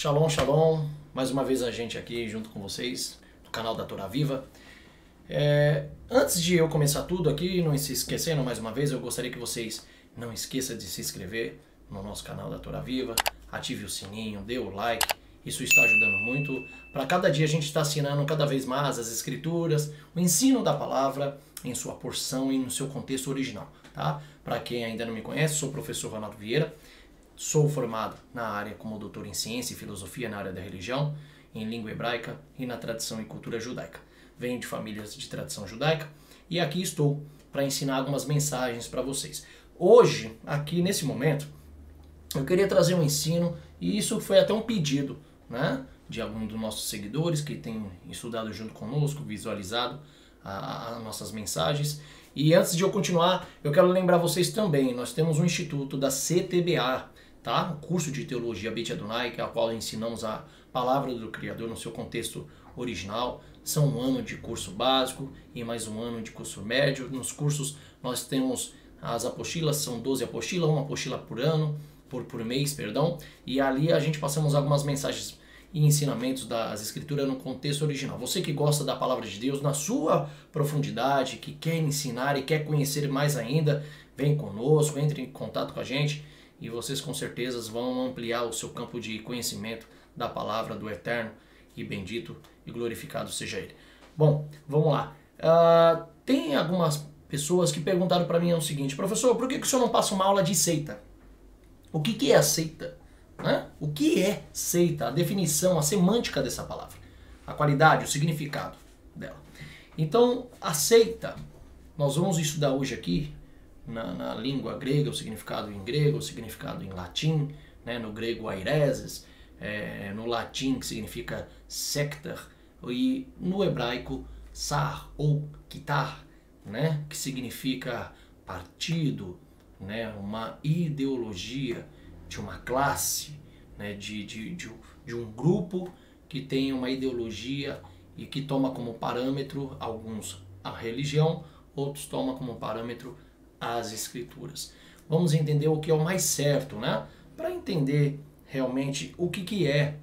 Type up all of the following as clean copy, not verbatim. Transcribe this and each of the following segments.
Shalom, shalom, mais uma vez a gente aqui junto com vocês, do canal da Torá Viva. Antes de eu começar tudo aqui, não se esquecendo mais uma vez, eu gostaria que vocês não esqueçam de se inscrever no nosso canal da Torá Viva, ative o sininho, dê o like, isso está ajudando muito. Para cada dia a gente está assinando cada vez mais as escrituras, o ensino da palavra em sua porção e no seu contexto original. Tá? Para quem ainda não me conhece, sou o professor Ronaldo Vieira. Sou formado na área como doutor em ciência e filosofia na área da religião, em língua hebraica e na tradição e cultura judaica. Venho de famílias de tradição judaica e aqui estou para ensinar algumas mensagens para vocês. Hoje, aqui nesse momento, eu queria trazer um ensino, e isso foi até um pedido, né, de algum dos nossos seguidores que tem estudado junto conosco, visualizado as nossas mensagens. E antes de eu continuar, eu quero lembrar vocês também, nós temos um instituto da CTBA, tá? O curso de Teologia Beit Adonai, que é a qual ensinamos a palavra do Criador no seu contexto original. São um ano de curso básico e mais um ano de curso médio. Nos cursos nós temos as apostilas, são 12 apostilas, uma apostila por ano, por mês, perdão. E ali a gente passamos algumas mensagens e ensinamentos das escrituras no contexto original. Você que gosta da palavra de Deus na sua profundidade, que quer ensinar e quer conhecer mais ainda, vem conosco, entre em contato com a gente e vocês com certeza vão ampliar o seu campo de conhecimento da palavra do Eterno, e bendito e glorificado seja Ele. Bom, vamos lá. Tem algumas pessoas que perguntaram para mim o seguinte: professor, por que o senhor não passa uma aula de seita? O que é a seita? O que é seita? A definição, a semântica dessa palavra, a qualidade, o significado dela. Então, a seita, nós vamos estudar hoje aqui na língua grega, o significado em grego, o significado em latim, né? No grego aireses, no latim que significa sectar, e no hebraico sar ou kitar, né? Que significa partido, né? Uma ideologia de uma classe, né? de um grupo que tem uma ideologia e que toma como parâmetro alguns a religião, outros tomam como parâmetro as escrituras. Vamos entender o que é o mais certo, né? Para entender realmente o que é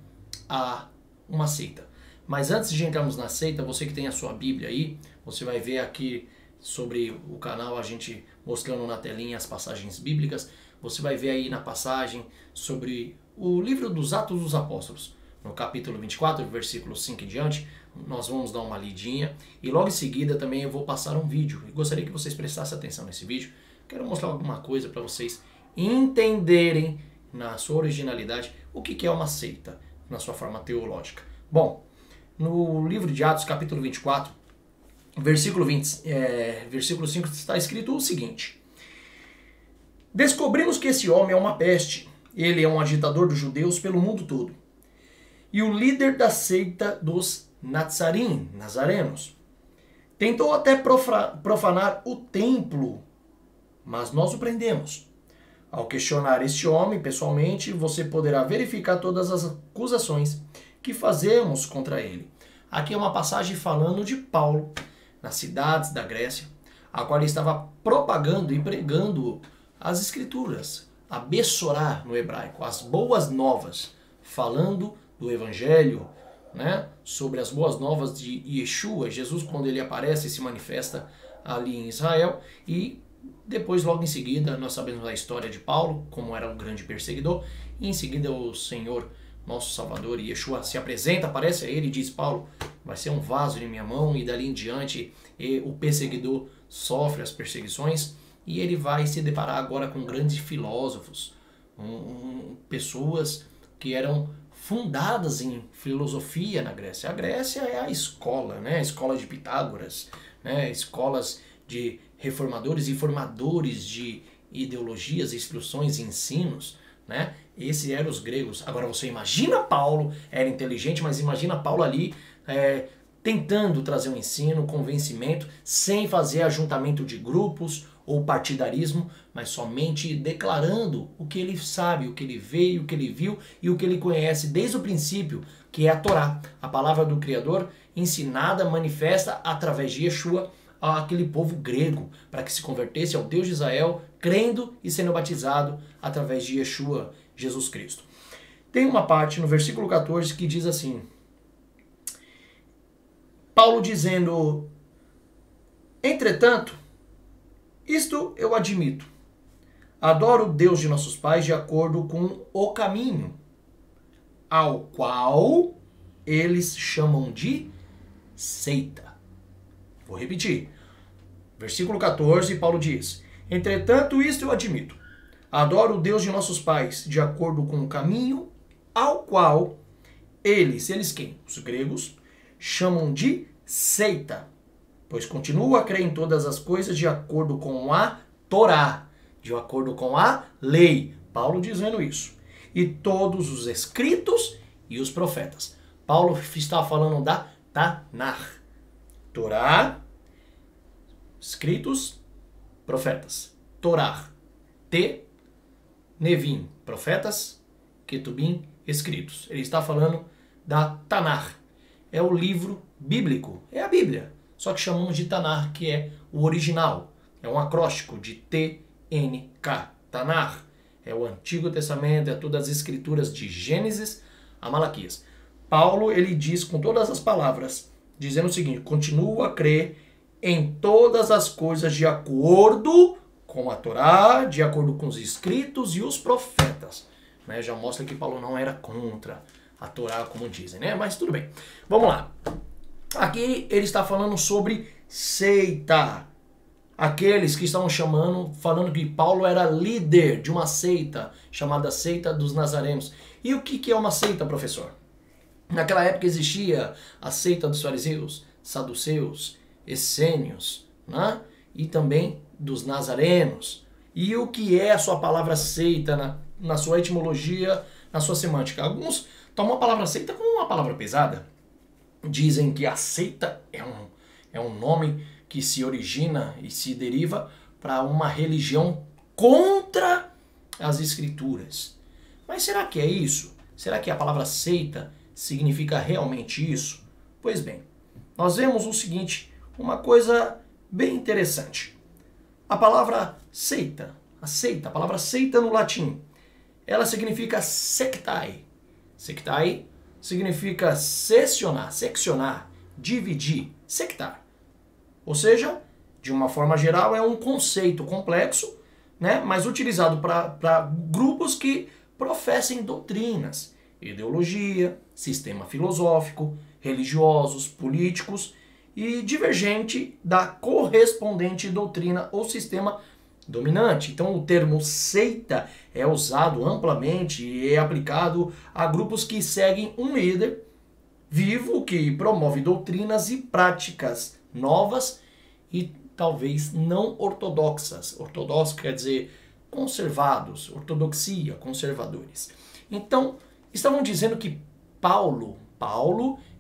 uma seita. Mas antes de entrarmos na seita, você que tem a sua Bíblia aí, você vai ver aqui sobre o canal a gente mostrando na telinha as passagens bíblicas. Você vai ver aí na passagem sobre o livro dos Atos dos Apóstolos, no capítulo 24, versículo 5 em diante. Nós vamos dar uma lidinha e logo em seguida também eu vou passar um vídeo. E gostaria que vocês prestassem atenção nesse vídeo. Quero mostrar alguma coisa para vocês entenderem na sua originalidade o que é uma seita na sua forma teológica. Bom, no livro de Atos, capítulo 24, versículo 5 está escrito o seguinte: descobrimos que esse homem é uma peste. Ele é um agitador dos judeus pelo mundo todo e o líder da seita dos nazarenos. Tentou até profanar o templo, mas nós o prendemos. Ao questionar este homem pessoalmente, você poderá verificar todas as acusações que fazemos contra ele. Aqui é uma passagem falando de Paulo nas cidades da Grécia, a qual ele estava propagando e pregando as escrituras, a Bessorá no hebraico, as boas novas, falando do evangelho, né, sobre as boas novas de Yeshua, Jesus, quando ele aparece e se manifesta ali em Israel. E depois, logo em seguida, nós sabemos a história de Paulo, como era um grande perseguidor, e em seguida o Senhor, nosso Salvador, Yeshua, se apresenta, aparece a ele e diz: Paulo vai ser um vaso em minha mão, e dali em diante o perseguidor sofre as perseguições, e ele vai se deparar agora com grandes filósofos, pessoas que eram fundadas em filosofia na Grécia. A Grécia é a escola, né? A escola de Pitágoras, né? Escolas de reformadores e formadores de ideologias, instruções e ensinos, né? Esses eram os gregos. Agora você imagina Paulo, era inteligente, mas imagina Paulo ali tentando trazer um ensino, convencimento, sem fazer ajuntamento de grupos ou partidarismo, mas somente declarando o que ele sabe, o que ele veio, o que ele viu e o que ele conhece desde o princípio, que é a Torá, a palavra do Criador, ensinada, manifesta através de Yeshua àquele povo grego, para que se convertesse ao Deus de Israel, crendo e sendo batizado através de Yeshua, Jesus Cristo. tem uma parte no versículo 14 que diz assim, Paulo dizendo, entretanto, isto eu admito, adoro o Deus de nossos pais de acordo com o caminho, ao qual eles chamam de seita. Vou repetir. Versículo 14, Paulo diz, entretanto, isto eu admito, adoro o Deus de nossos pais de acordo com o caminho, ao qual eles quem? Os gregos, chamam de seita, pois continua a crer em todas as coisas de acordo com a Torá, de acordo com a lei. Paulo dizendo isso. E todos os escritos e os profetas. Paulo está falando da Tanakh. Torá, escritos, profetas. Torá, Nevim, profetas, Ketubim, escritos. Ele está falando da Tanakh. É o livro bíblico, é a Bíblia. Só que chamamos de Tanakh, que é o original. É um acróstico de TNK. Tanakh é o Antigo Testamento, é todas as escrituras de Gênesis a Malaquias. Paulo, ele diz com todas as palavras, dizendo o seguinte, continua a crer em todas as coisas de acordo com a Torá, de acordo com os escritos e os profetas. Né? Já mostra que Paulo não era contra a Torá, como dizem, né? Mas tudo bem. Vamos lá. Aqui ele está falando sobre seita. Aqueles que estavam falando que Paulo era líder de uma seita, chamada Seita dos Nazarenos. E o que é uma seita, professor? Naquela época existia a seita dos fariseus, saduceus, essênios, né? E também dos nazarenos. E o que é a sua palavra seita na sua etimologia, na sua semântica? Alguns tomam a palavra seita como uma palavra pesada. Dizem que a seita é um nome que se origina e se deriva para uma religião contra as escrituras. Mas será que é isso? Será que a palavra seita significa realmente isso? Pois bem, nós vemos o seguinte, uma coisa bem interessante. A palavra seita, a palavra seita no latim, ela significa sectai. Sectai significa seccionar, dividir, sectar. Ou seja, de uma forma geral, é um conceito complexo, né, mas utilizado para grupos que professem doutrinas, ideologia, sistema filosófico, religiosos, políticos e divergente da correspondente doutrina ou sistema dominante. Então o termo seita é usado amplamente e é aplicado a grupos que seguem um líder vivo que promove doutrinas e práticas novas e talvez não ortodoxas. Ortodoxo quer dizer conservados, ortodoxia, conservadores. Então, estavam dizendo que Paulo,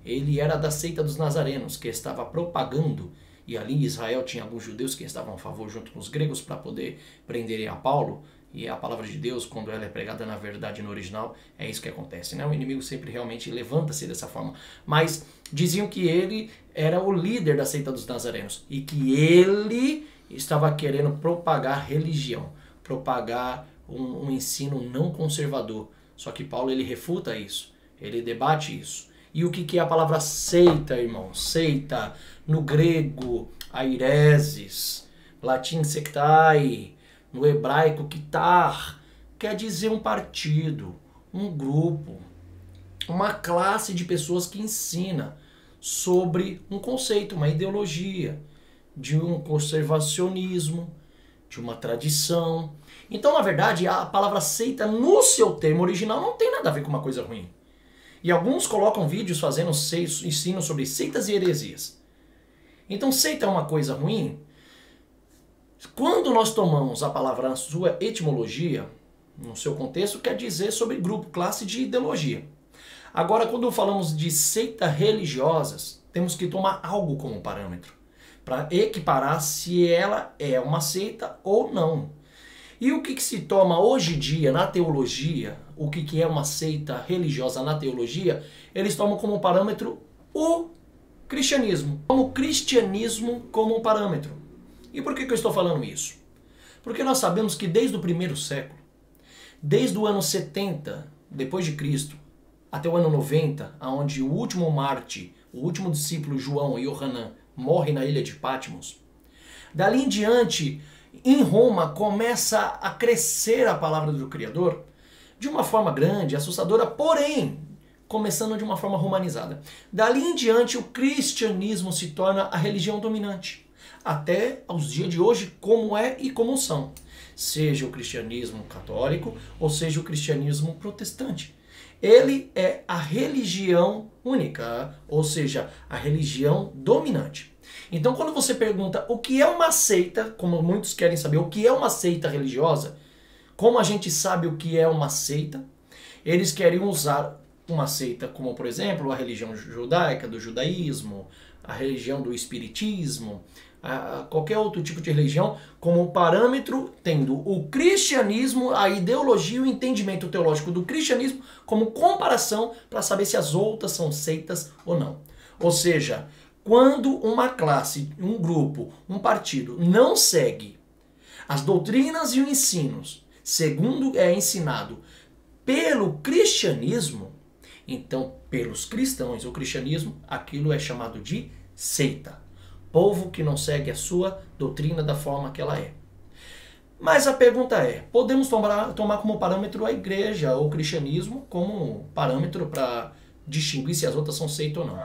ele era da seita dos nazarenos, que estava propagando, e ali em Israel tinha alguns judeus que estavam a favor junto com os gregos para poder prenderem a Paulo, e a palavra de Deus, quando ela é pregada na verdade no original, é isso que acontece, né? O inimigo sempre realmente levanta-se dessa forma. Mas diziam que ele era o líder da seita dos nazarenos e que ele estava querendo propagar religião, propagar um ensino não conservador. Só que Paulo, ele refuta isso, ele debate isso. E o que é a palavra seita, irmão? Seita, no grego, aireses, latim sectai, no hebraico kitar, quer dizer um partido, um grupo, uma classe de pessoas que ensina sobre um conceito, uma ideologia, de um conservacionismo, de uma tradição. Então, na verdade, a palavra seita, no seu termo original, não tem nada a ver com uma coisa ruim. E alguns colocam vídeos fazendo ensino sobre seitas e heresias. Então, seita é uma coisa ruim? Quando nós tomamos a palavra na sua etimologia, no seu contexto, quer dizer sobre grupo, classe de ideologia. Agora, quando falamos de seitas religiosas, temos que tomar algo como parâmetro para equiparar se ela é uma seita ou não. E o que se toma hoje em dia na teologia, o que é uma seita religiosa na teologia, eles tomam como parâmetro o cristianismo. Como cristianismo como um parâmetro. E por que eu estou falando isso? Porque nós sabemos que desde o primeiro século, desde o ano 70 depois de Cristo, até o ano 90, onde o último Marte, o último discípulo João, Yohanan, morre na ilha de Patmos, dali em diante, em Roma, começa a crescer a palavra do Criador de uma forma grande, assustadora, porém, começando de uma forma romanizada. Dali em diante, o cristianismo se torna a religião dominante, até aos dias de hoje, como é e como são. Seja o cristianismo católico, ou seja o cristianismo protestante. Ele é a religião única, ou seja, a religião dominante. Então, quando você pergunta o que é uma seita, como muitos querem saber, o que é uma seita religiosa, como a gente sabe o que é uma seita, eles querem usar uma seita como, por exemplo, a religião judaica, do judaísmo, a religião do espiritismo, qualquer outro tipo de religião, como parâmetro, tendo o cristianismo, a ideologia e o entendimento teológico do cristianismo como comparação para saber se as outras são seitas ou não. Ou seja, quando uma classe, um grupo, um partido não segue as doutrinas e os ensinos segundo é ensinado pelo cristianismo, então pelos cristãos, o cristianismo, aquilo é chamado de seita. Povo que não segue a sua doutrina da forma que ela é. Mas a pergunta é, podemos tomar como parâmetro a igreja ou o cristianismo como parâmetro para distinguir se as outras são seita ou não.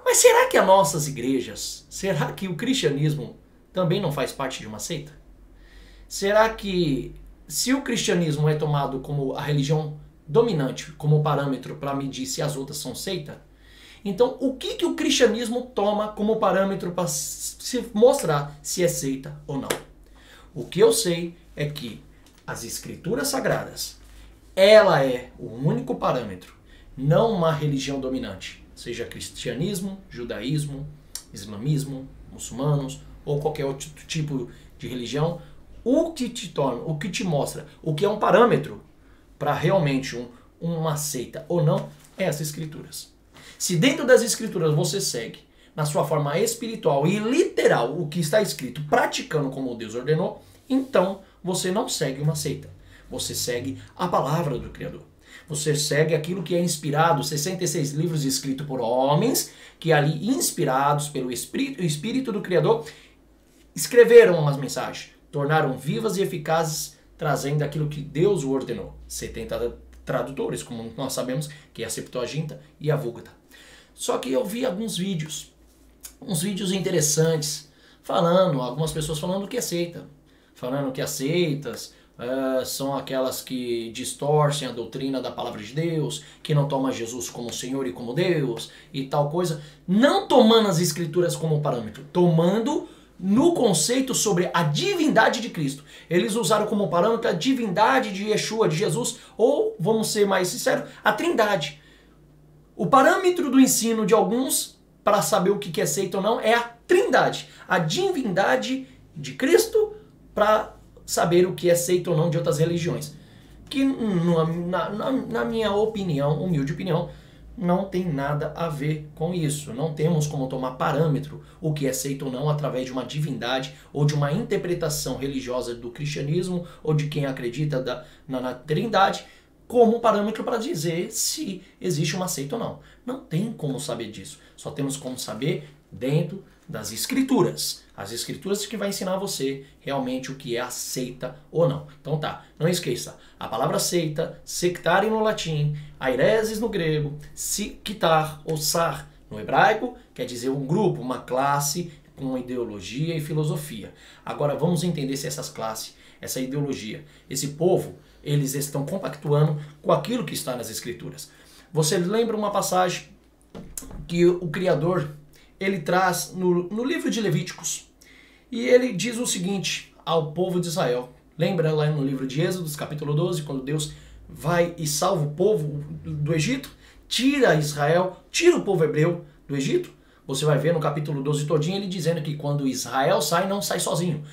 Mas será que as nossas igrejas, será que o cristianismo também não faz parte de uma seita? Será que se o cristianismo é tomado como a religião dominante, como parâmetro para medir se as outras são seita, então o que o cristianismo toma como parâmetro para se mostrar se é seita ou não? O que eu sei é que as escrituras sagradas, ela é o único parâmetro, não uma religião dominante, seja cristianismo, judaísmo, islamismo, muçulmanos ou qualquer outro tipo de religião. O que te torna, o que te mostra, o que é um parâmetro para realmente uma seita ou não, é as escrituras. Se dentro das escrituras você segue na sua forma espiritual e literal o que está escrito, praticando como Deus ordenou, então você não segue uma seita. Você segue a palavra do Criador. Você segue aquilo que é inspirado, 66 livros escritos por homens, que ali, inspirados pelo Espírito do Criador, escreveram umas mensagens, tornaram vivas e eficazes, trazendo aquilo que Deus o ordenou. 70 tradutores, como nós sabemos, que é a Septuaginta e a Vulgata. Só que eu vi alguns vídeos, uns vídeos interessantes, algumas pessoas falando que é seita, falando que as seitas são aquelas que distorcem a doutrina da palavra de Deus, que não tomam Jesus como Senhor e como Deus e tal coisa, não tomando as escrituras como parâmetro, tomando no conceito sobre a divindade de Cristo. Eles usaram como parâmetro a divindade de Yeshua, de Jesus, ou, vamos ser mais sinceros, a trindade. O parâmetro do ensino de alguns, para saber o que é seita ou não, é a trindade. A divindade de Cristo, para saber o que é seita ou não de outras religiões. Que, na minha opinião, humilde opinião, não tem nada a ver com isso. Não temos como tomar parâmetro o que é seita ou não através de uma divindade ou de uma interpretação religiosa do cristianismo ou de quem acredita na trindade como parâmetro para dizer se existe uma seita ou não. Não tem como saber disso. Só temos como saber dentro das escrituras. As escrituras que vai ensinar você realmente o que é a seita ou não. Então tá, não esqueça. A palavra seita, sectário no latim, aireses no grego, siktar ou sar no hebraico, quer dizer um grupo, uma classe com uma ideologia e filosofia. Agora vamos entender se essas classes, essa ideologia, esse povo, eles estão compactuando com aquilo que está nas escrituras. Você lembra uma passagem que o Criador ele traz no livro de Levíticos. E ele diz o seguinte ao povo de Israel. Lembra lá no livro de Êxodo, capítulo 12, quando Deus vai e salva o povo do Egito? Tira Israel, tira o povo hebreu do Egito? Você vai ver no capítulo 12 todinho ele dizendo que quando Israel sai, não sai sozinho.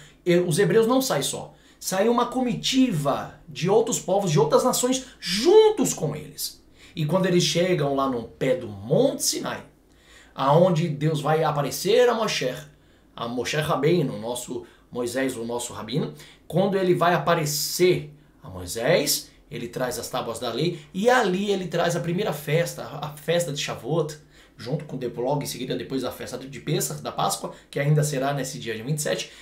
Os hebreus não saem só. Sai uma comitiva de outros povos, de outras nações, juntos com eles. E quando eles chegam lá no pé do Monte Sinai, aonde Deus vai aparecer a Moshe Rabbeinu, nosso Moisés, o nosso Rabino, quando ele vai aparecer a Moisés, ele traz as tábuas da lei, e ali ele traz a primeira festa, a festa de Shavuot, junto com logo em seguida depois a festa de Pêssach, da Páscoa, que ainda será nesse dia de 27,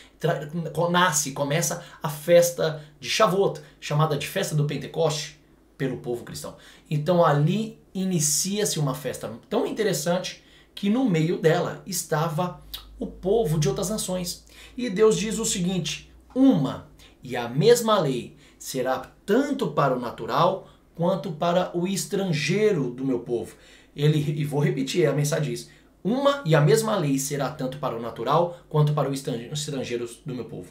começa a festa de Shavuot, chamada de festa do Pentecoste, pelo povo cristão. Então ali inicia-se uma festa tão interessante que no meio dela estava o povo de outras nações. E Deus diz o seguinte: uma e a mesma lei será tanto para o natural quanto para o estrangeiro do meu povo. E vou repetir, a mensagem diz: uma e a mesma lei será tanto para o natural quanto para os estrangeiros do meu povo.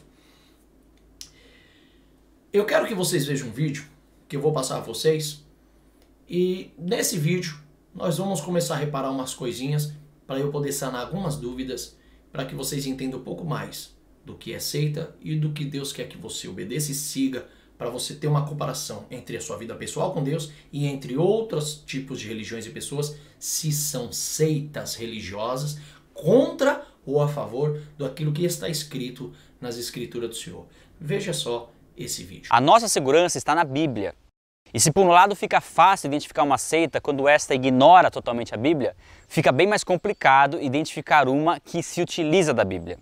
Eu quero que vocês vejam um vídeo que eu vou passar a vocês, e nesse vídeo nós vamos começar a reparar umas coisinhas para eu poder sanar algumas dúvidas, para que vocês entendam um pouco mais do que é seita e do que Deus quer que você obedeça e siga, para você ter uma comparação entre a sua vida pessoal com Deus e entre outros tipos de religiões e pessoas, se são seitas religiosas contra ou a favor daquilo que está escrito nas Escrituras do Senhor. Veja só esse vídeo. A nossa segurança está na Bíblia. E se por um lado fica fácil identificar uma seita quando esta ignora totalmente a Bíblia, fica bem mais complicado identificar uma que se utiliza da Bíblia.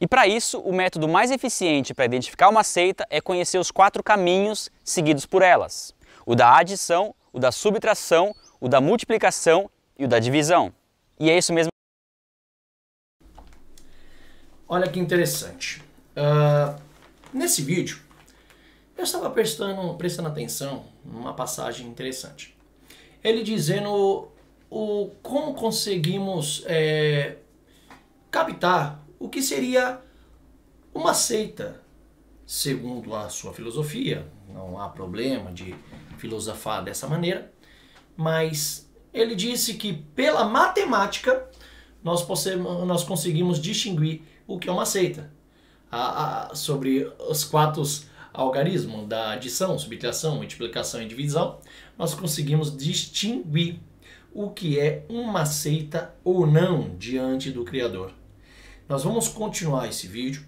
E para isso, o método mais eficiente para identificar uma seita é conhecer os 4 caminhos seguidos por elas: o da adição, o da subtração, o da multiplicação e o da divisão. E é isso mesmo. Olha que interessante. Nesse vídeo, eu estava prestando atenção numa passagem interessante. Ele dizendo como conseguimos captar o que seria uma seita, segundo a sua filosofia. Não há problema de filosofar dessa maneira, mas ele disse que pela matemática nós conseguimos distinguir o que é uma seita. Sobre os 4 algarismos da adição, subtração, multiplicação e divisão, nós conseguimos distinguir o que é uma seita ou não diante do Criador. Nós vamos continuar esse vídeo,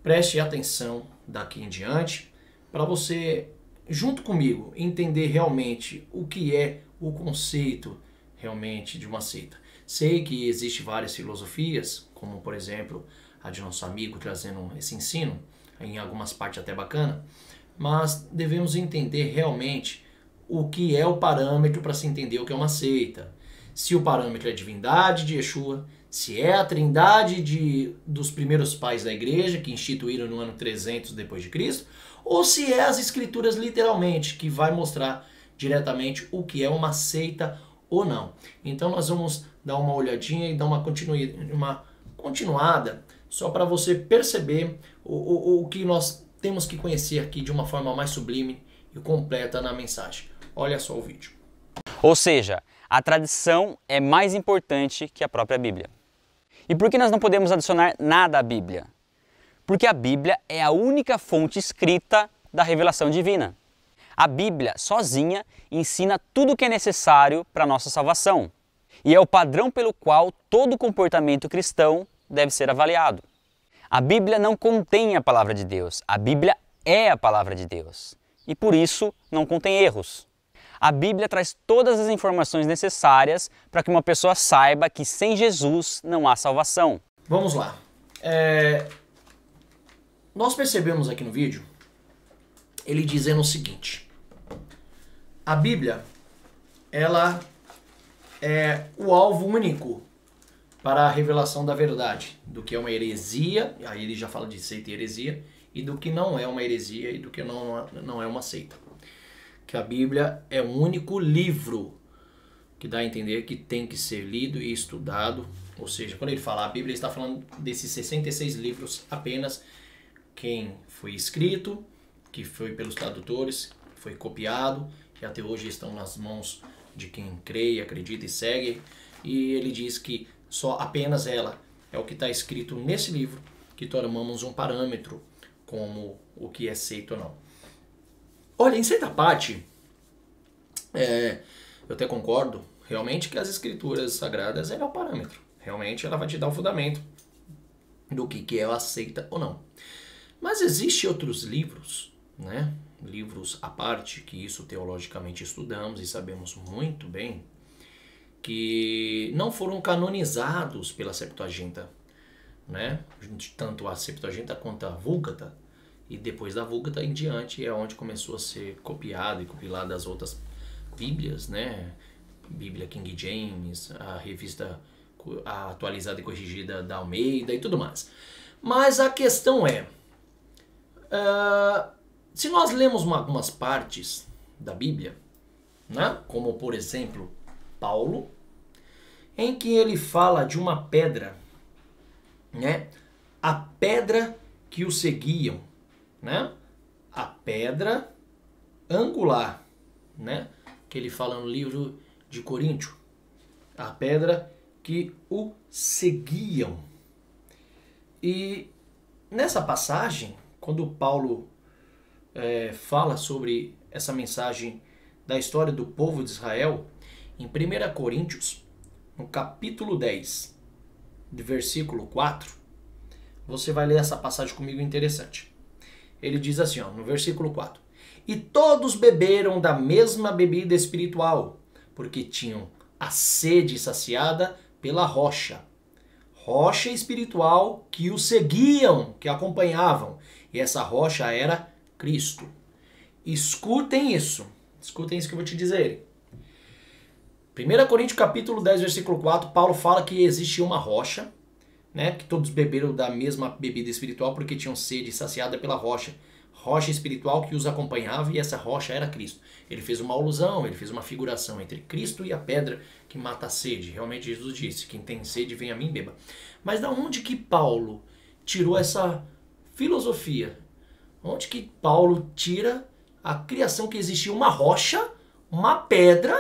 preste atenção daqui em diante, para você, junto comigo, entender realmente o que é o conceito realmente de uma seita. Sei que existem várias filosofias, como por exemplo a de nosso amigo trazendo esse ensino, em algumas partes até bacana, mas devemos entender realmente o que é o parâmetro para se entender o que é uma seita. Se o parâmetro é a divindade de Yeshua, se é a trindade dos primeiros pais da igreja, que instituíram no ano 300 depois de Cristo, ou se é as escrituras literalmente, que vai mostrar diretamente o que é uma seita ou não. Então nós vamos dar uma olhadinha e dar uma continuada, só para você perceber o que nós temos que conhecer aqui de uma forma mais sublime e completa na mensagem. Olha só o vídeo. Ou seja, a tradição é mais importante que a própria Bíblia. E por que nós não podemos adicionar nada à Bíblia? Porque a Bíblia é a única fonte escrita da revelação divina. A Bíblia, sozinha, ensina tudo o que é necessário para a nossa salvação. E é o padrão pelo qual todo comportamento cristão deve ser avaliado. A Bíblia não contém a palavra de Deus. A Bíblia é a palavra de Deus. E por isso não contém erros. A Bíblia traz todas as informações necessárias para que uma pessoa saiba que sem Jesus não há salvação. Vamos lá. Nós percebemos aqui no vídeo ele dizendo o seguinte: a Bíblia, ela é o alvo único para a revelação da verdade, do que é uma heresia, aí ele já fala de seita e heresia, e do que não é uma heresia e do que não é uma seita. Que a Bíblia é o único livro que dá a entender que tem que ser lido e estudado. Ou seja, quando ele fala a Bíblia, ele está falando desses 66 livros apenas, quem foi escrito, que foi pelos tradutores, foi copiado, e até hoje estão nas mãos de quem crê, acredita e segue. E ele diz que só apenas ela é o que está escrito nesse livro que tomamos um parâmetro como o que é seita ou não. Olha, em certa parte, eu até concordo realmente que as escrituras sagradas é o parâmetro. Realmente ela vai te dar o fundamento do que é a seita ou não. Mas existem outros livros, né? livros à parte, que isso teologicamente estudamos e sabemos muito bem, que não foram canonizados pela Septuaginta, né? Tanto a Septuaginta quanto a Vulgata. E depois da Vulgata em diante é onde começou a ser copiado e compilado as outras Bíblias, né? Bíblia King James, a revista atualizada e corrigida da Almeida e tudo mais. Mas a questão é, se nós lemos algumas partes da Bíblia, né? Como por exemplo Paulo, em que ele fala de uma pedra, né? A pedra que o seguiam, né? A pedra angular, né? Que ele fala no livro de Coríntios, a pedra que o seguiam. E nessa passagem, quando Paulo fala sobre essa mensagem da história do povo de Israel, em 1 Coríntios, no capítulo 10, de versículo 4, você vai ler essa passagem comigo interessante. Ele diz assim, ó, no versículo 4: E todos beberam da mesma bebida espiritual, porque tinham a sede saciada pela rocha espiritual que os seguiam, que acompanhavam. E essa rocha era Cristo. Escutem isso que eu vou te dizer. 1 Coríntios capítulo 10, versículo 4, Paulo fala que existia uma rocha, né, que todos beberam da mesma bebida espiritual porque tinham sede saciada pela rocha espiritual que os acompanhava, e essa rocha era Cristo. Ele fez uma alusão, ele fez uma figuração entre Cristo e a pedra que mata a sede. Realmente Jesus disse, quem tem sede vem a mim beba. Mas da onde que Paulo tirou essa filosofia? Onde que Paulo tira a criação que existia uma rocha, uma pedra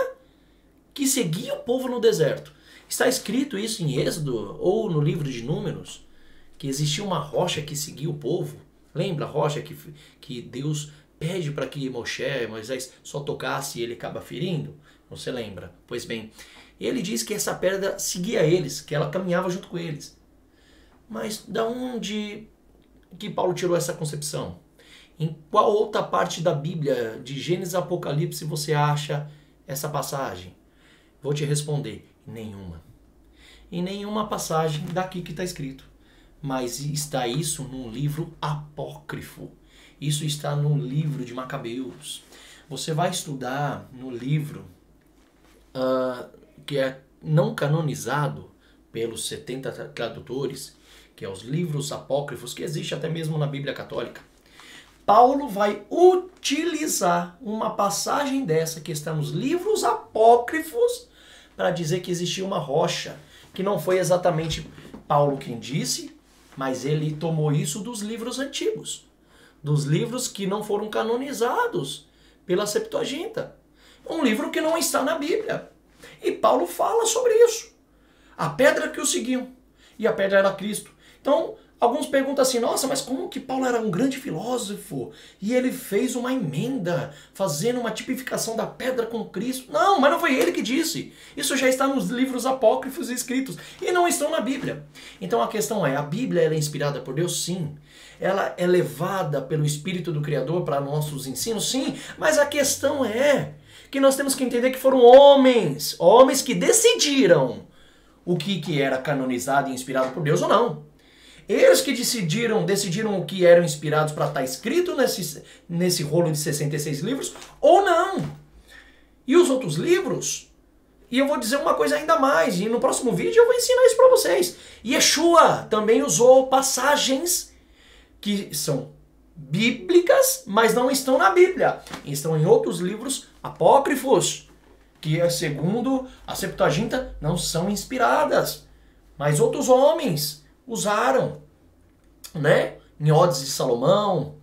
que seguia o povo no deserto? Está escrito isso em Êxodo ou no livro de Números, que existia uma rocha que seguia o povo. Lembra a rocha que Deus pede para que Moisés só tocasse e ele acaba ferindo? Você lembra? Pois bem, ele diz que essa pedra seguia eles, que ela caminhava junto com eles. Mas da onde que Paulo tirou essa concepção? Em qual outra parte da Bíblia, de Gênesis a Apocalipse, você acha essa passagem? Vou te responder, nenhuma. Em nenhuma passagem daqui que está escrito. Mas está isso num livro apócrifo. Isso está no livro de Macabeus. Você vai estudar no livro que é não canonizado pelos 70 tradutores, que é os livros apócrifos, que existe até mesmo na Bíblia Católica. Paulo vai utilizar uma passagem dessa que está nos livros apócrifos para dizer que existia uma rocha, que não foi exatamente Paulo quem disse, mas ele tomou isso dos livros antigos, dos livros que não foram canonizados pela Septuaginta. Um livro que não está na Bíblia. E Paulo fala sobre isso. A pedra que o seguiam. E a pedra era Cristo. Então, alguns perguntam assim, nossa, mas como que Paulo era um grande filósofo e ele fez uma emenda, fazendo uma tipificação da pedra com Cristo? Não, mas não foi ele que disse. Isso já está nos livros apócrifos escritos e não estão na Bíblia. Então a questão é, a Bíblia ela é inspirada por Deus? Sim. Ela é levada pelo Espírito do Criador para nossos ensinos? Sim. Mas a questão é que nós temos que entender que foram homens que decidiram o que era canonizado e inspirado por Deus ou não. Eles que decidiram o que eram inspirados para estar escrito nesse rolo de 66 livros ou não. E os outros livros, e eu vou dizer uma coisa ainda mais, e no próximo vídeo eu vou ensinar isso para vocês. Yeshua também usou passagens que são bíblicas, mas não estão na Bíblia. Estão em outros livros apócrifos, que segundo a Septuaginta não são inspiradas. Mas outros homens usaram, né? Em Odes de Salomão,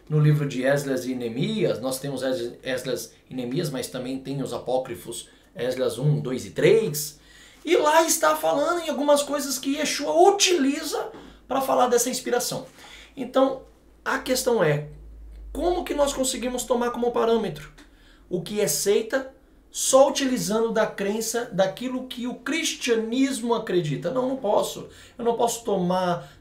no livro de Esdras e Neemias, nós temos Esdras e Neemias, mas também tem os apócrifos Esdras 1, 2 e 3. E lá está falando em algumas coisas que Yeshua utiliza para falar dessa inspiração. Então, a questão é, como que nós conseguimos tomar como parâmetro o que é seita só utilizando da crença daquilo que o cristianismo acredita? Não posso. Eu não posso tomar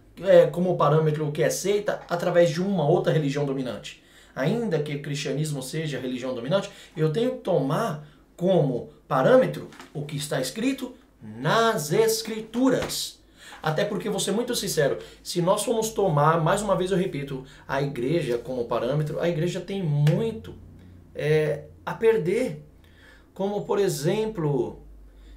como parâmetro o que é seita através de uma outra religião dominante. ainda que o cristianismo seja a religião dominante, eu tenho que tomar como parâmetro o que está escrito nas Escrituras. Até porque, vou ser muito sincero, se nós formos tomar, mais uma vez eu repito, a igreja como parâmetro, a igreja tem muito a perder. Como, por exemplo,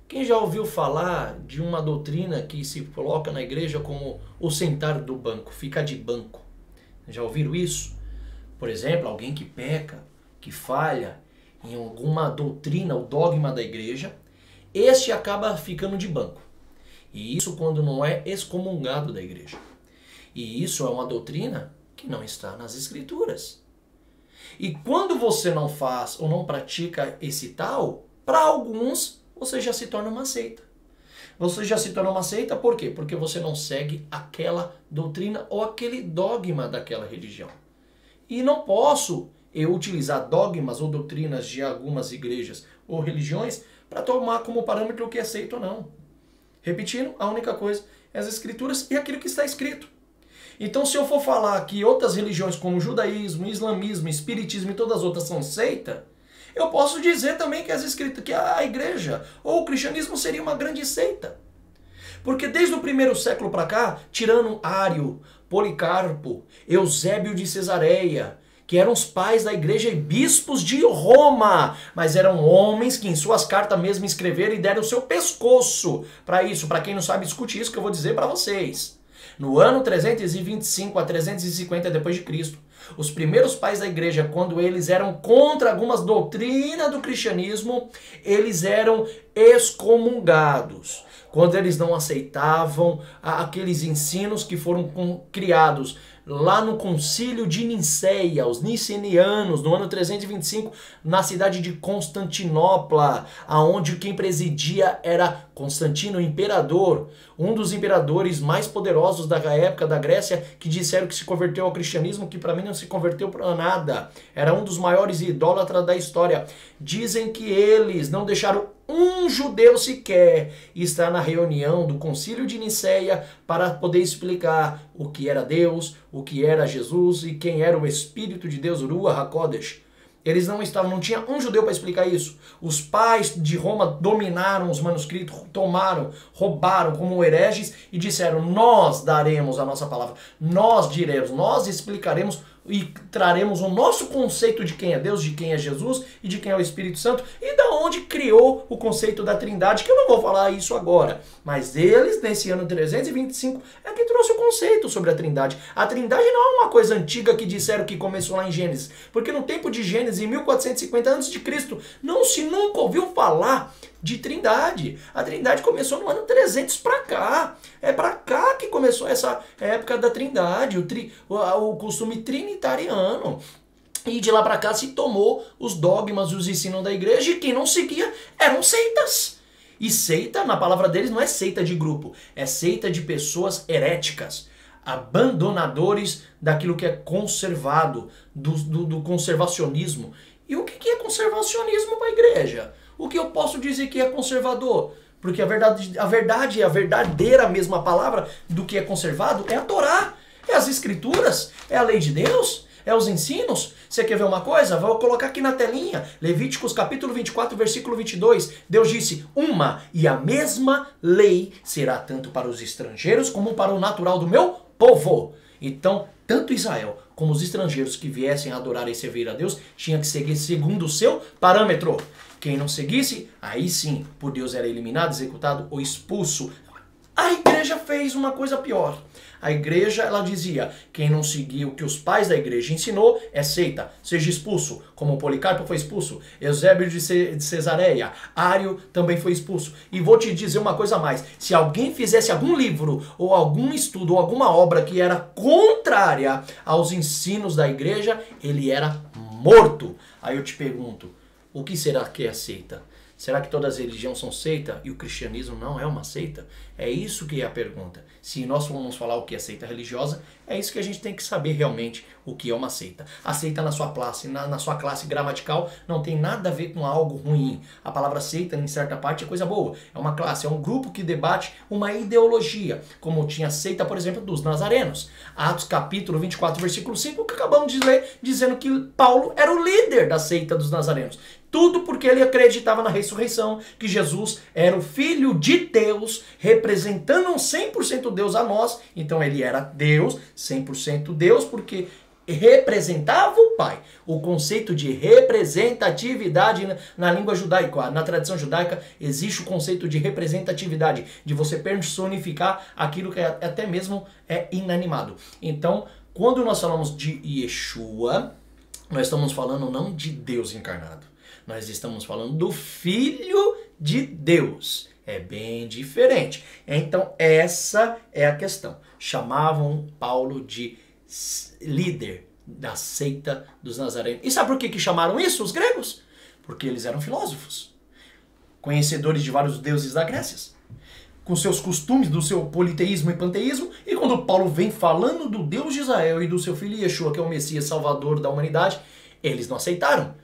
quem já ouviu falar de uma doutrina que se coloca na igreja como o sentar do banco, ficar de banco? Já ouviram isso? Por exemplo, alguém que peca, que falha em alguma doutrina ou dogma da igreja, este acaba ficando de banco. E isso quando não é excomungado da igreja. E isso é uma doutrina que não está nas Escrituras. E quando você não faz ou não pratica esse tal, para alguns você já se torna uma seita. Você já se torna uma seita por quê? Porque você não segue aquela doutrina ou aquele dogma daquela religião. E não posso eu utilizar dogmas ou doutrinas de algumas igrejas ou religiões para tomar como parâmetro o que é seita ou não. Repetindo, a única coisa é as Escrituras e aquilo que está escrito. Então, se eu for falar que outras religiões como judaísmo, islamismo, espiritismo e todas as outras são seita, eu posso dizer também que que a igreja ou o cristianismo seria uma grande seita. Porque desde o primeiro século para cá, tirando Ário, Policarpo, Eusébio de Cesareia, que eram os pais da igreja e bispos de Roma, mas eram homens que em suas cartas mesmo escreveram e deram o seu pescoço para isso. Para quem não sabe, escute isso que eu vou dizer para vocês. No ano 325 a 350 depois de Cristo, os primeiros pais da igreja, quando eles eram contra algumas doutrinas do cristianismo, eles eram excomungados. Quando eles não aceitavam aqueles ensinos que foram criados lá no concílio de Nicéia, os nicenianos, no ano 325, na cidade de Constantinopla, aonde quem presidia era Constantino, o imperador, um dos imperadores mais poderosos da época da Grécia, que disseram que se converteu ao cristianismo, que para mim não se converteu para nada. Era um dos maiores idólatras da história. Dizem que eles não deixaram um judeu sequer estar na reunião do concílio de Nicéia para poder explicar o que era Deus, o que era Jesus e quem era o Espírito de Deus, Ruach HaKodesh. Eles não tinha um judeu para explicar isso. Os pais de Roma dominaram os manuscritos, tomaram, roubaram como hereges e disseram: nós daremos a nossa palavra, nós diremos, nós explicaremos e traremos o nosso conceito de quem é Deus, de quem é Jesus e de quem é o Espírito Santo e da onde criou o conceito da Trindade, que eu não vou falar isso agora. Mas eles, nesse ano 325, é que trouxe o conceito sobre a Trindade. A Trindade não é uma coisa antiga que disseram que começou lá em Gênesis, porque no tempo de Gênesis, em 1450 a.C., não se nunca ouviu falar de Trindade. A Trindade começou no ano 300 para cá. É para cá que começou essa época da Trindade, o costume trinitariano. E de lá para cá se tomou os dogmas e os ensinos da igreja e quem não seguia eram seitas. E seita, na palavra deles, não é seita de grupo, é seita de pessoas heréticas, abandonadores daquilo que é conservado, do conservacionismo. E o que é conservacionismo para a igreja? O que eu posso dizer que é conservador? Porque a verdadeira mesma palavra do que é conservado é a Torá, é as Escrituras, é a lei de Deus, é os ensinos. Você quer ver uma coisa? Vou colocar aqui na telinha. Levíticos capítulo 24, versículo 22. Deus disse: uma e a mesma lei será tanto para os estrangeiros como para o natural do meu povo. Então, tanto Israel como os estrangeiros que viessem a adorar e servir a Deus tinham que seguir segundo o seu parâmetro. Quem não seguisse, aí sim, por Deus era eliminado, executado ou expulso. A igreja fez uma coisa pior. A igreja, ela dizia: quem não seguir o que os pais da igreja ensinou é seita, seja expulso, como Policarpo foi expulso, Eusébio de Cesareia, Ário também foi expulso. E vou te dizer uma coisa a mais: se alguém fizesse algum livro, ou algum estudo, ou alguma obra que era contrária aos ensinos da igreja, ele era morto. Aí eu te pergunto, o que será que é seita? Será que todas as religiões são seita e o cristianismo não é uma seita? É isso que é a pergunta. Se nós formos falar o que é seita religiosa, é isso que a gente tem que saber realmente o que é uma seita. A seita na sua classe, na sua classe gramatical, não tem nada a ver com algo ruim. A palavra seita, em certa parte, é coisa boa. É uma classe, é um grupo que debate uma ideologia, como tinha a seita, por exemplo, dos nazarenos. Atos capítulo 24, versículo 5, que acabamos de ler, dizendo que Paulo era o líder da seita dos nazarenos. Tudo porque ele acreditava na ressurreição, que Jesus era o Filho de Deus, representando um 100% Deus a nós. Então ele era Deus, 100% Deus, porque representava o Pai. O conceito de representatividade na língua judaica, na tradição judaica, existe o conceito de representatividade, de você personificar aquilo que até mesmo é inanimado. Então, quando nós falamos de Yeshua, nós estamos falando não de Deus encarnado. Nós estamos falando do Filho de Deus. É bem diferente. Então, essa é a questão. Chamavam Paulo de líder da seita dos nazarenos. E sabe por que chamaram isso, os gregos? Porque eles eram filósofos, conhecedores de vários deuses da Grécia, com seus costumes, do seu politeísmo e panteísmo. E quando Paulo vem falando do Deus de Israel e do seu filho Yeshua, que é o Messias Salvador da humanidade, eles não aceitaram.